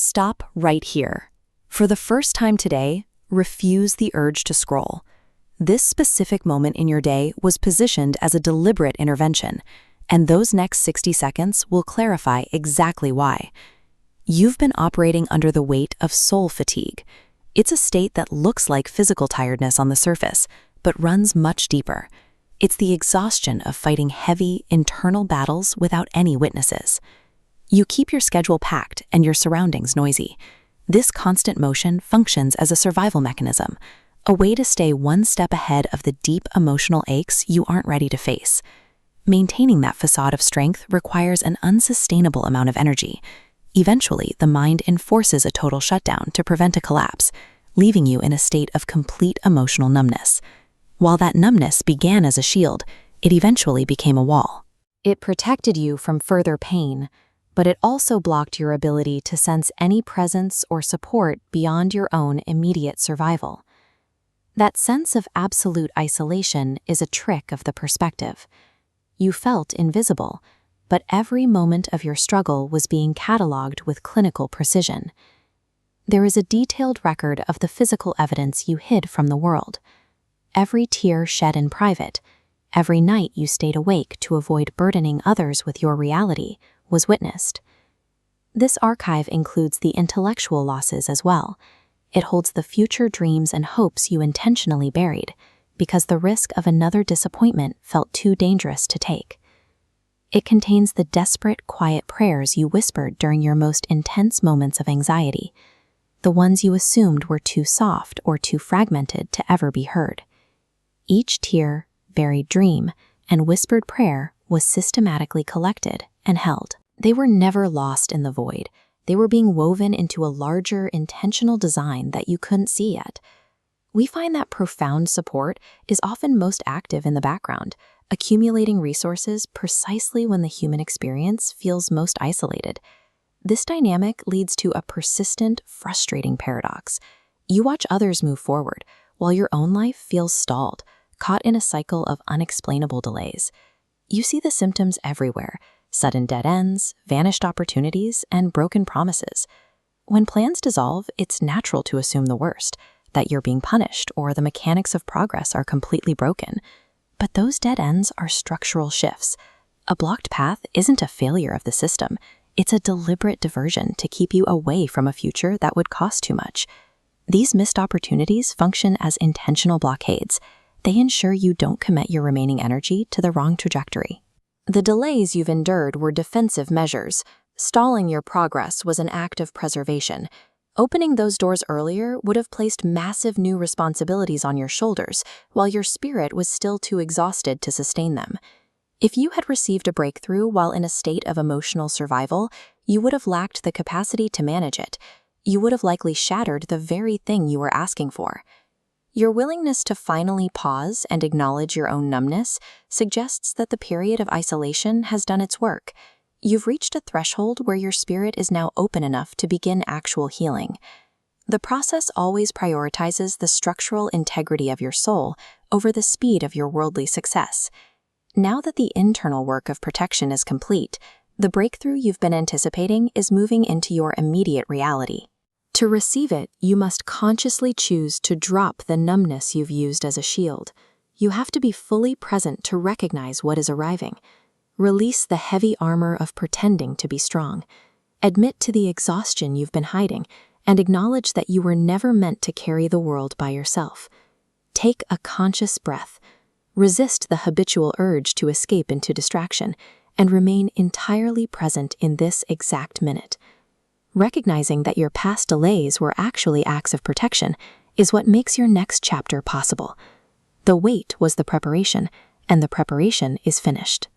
Stop right here. For the first time today, refuse the urge to scroll. This specific moment in your day was positioned as a deliberate intervention, and those next 60 seconds will clarify exactly why. You've been operating under the weight of soul fatigue. It's a state that looks like physical tiredness on the surface, but runs much deeper. It's the exhaustion of fighting heavy, internal battles without any witnesses. You keep your schedule packed and your surroundings noisy. This constant motion functions as a survival mechanism, a way to stay one step ahead of the deep emotional aches you aren't ready to face. Maintaining that facade of strength requires an unsustainable amount of energy. Eventually, the mind enforces a total shutdown to prevent a collapse, leaving you in a state of complete emotional numbness. While that numbness began as a shield, it eventually became a wall. It protected you from further pain, but it also blocked your ability to sense any presence or support beyond your own immediate survival. That sense of absolute isolation is a trick of the perspective. You felt invisible, but every moment of your struggle was being cataloged with clinical precision. There is a detailed record of the physical evidence you hid from the world. Every tear shed in private, every night you stayed awake to avoid burdening others with your reality, was witnessed. This archive includes the intellectual losses as well. It holds the future dreams and hopes you intentionally buried, because the risk of another disappointment felt too dangerous to take. It contains the desperate, quiet prayers you whispered during your most intense moments of anxiety, the ones you assumed were too soft or too fragmented to ever be heard. Each tear, buried dream, and whispered prayer was systematically collected and held. They were never lost in the void. They were being woven into a larger, intentional design that you couldn't see yet. We find that profound support is often most active in the background, accumulating resources precisely when the human experience feels most isolated. This dynamic leads to a persistent, frustrating paradox. You watch others move forward, while your own life feels stalled, caught in a cycle of unexplainable delays. You see the symptoms everywhere: sudden dead ends, vanished opportunities, and broken promises. When plans dissolve, it's natural to assume the worst, that you're being punished or the mechanics of progress are completely broken. But those dead ends are structural shifts. A blocked path isn't a failure of the system. It's a deliberate diversion to keep you away from a future that would cost too much. These missed opportunities function as intentional blockades. They ensure you don't commit your remaining energy to the wrong trajectory. The delays you've endured were defensive measures. Stalling your progress was an act of preservation. Opening those doors earlier would have placed massive new responsibilities on your shoulders, while your spirit was still too exhausted to sustain them. If you had received a breakthrough while in a state of emotional survival, you would have lacked the capacity to manage it. You would have likely shattered the very thing you were asking for. Your willingness to finally pause and acknowledge your own numbness suggests that the period of isolation has done its work. You've reached a threshold where your spirit is now open enough to begin actual healing. The process always prioritizes the structural integrity of your soul over the speed of your worldly success. Now that the internal work of protection is complete, the breakthrough you've been anticipating is moving into your immediate reality. To receive it, you must consciously choose to drop the numbness you've used as a shield. You have to be fully present to recognize what is arriving. Release the heavy armor of pretending to be strong. Admit to the exhaustion you've been hiding, and acknowledge that you were never meant to carry the world by yourself. Take a conscious breath. Resist the habitual urge to escape into distraction, and remain entirely present in this exact minute. Recognizing that your past delays were actually acts of protection is what makes your next chapter possible. The wait was the preparation, and the preparation is finished.